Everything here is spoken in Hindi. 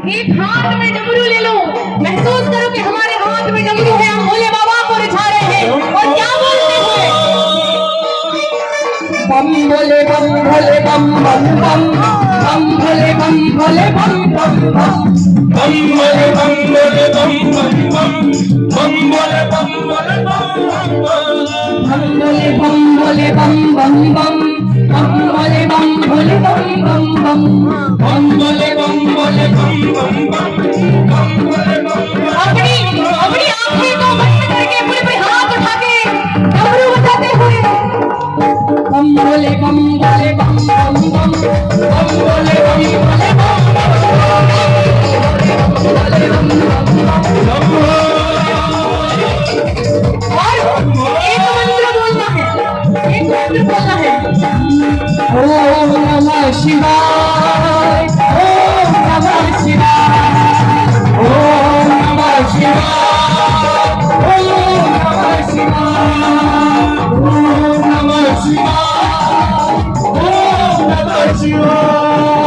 एक हाथ में डमरू ले लो, महसूस करो कि हमारे हाथ में डमरू है, हम भोले बाबा को रिझा रहे हैं और क्या बोलते हुए बम भोले बम भोले बम बम बम बम भोले बम भोले बम बम बम बम भोले बम भोले बम बम बम बम भोले बम भोले बम बम बम भोले बम भोले बम बम बम बम भोले बम भोले बम बम बम बम भोले बम भोले बम बम अपनी अपनी आंखें को बंद करके पूरे हाथ उठा के डमरू बजाते हुए बम भोले बम भोले बम बम बम बम भोले बम भोले बम और एक मंत्र बोलना है, एक मंत्र बोलना है। ओम नमः शिवाय ओम नमः शिवाय ओम नमः शिवाय ओम नमः शिवाय ओम नमः शिवाय ओम नमः शिवाय।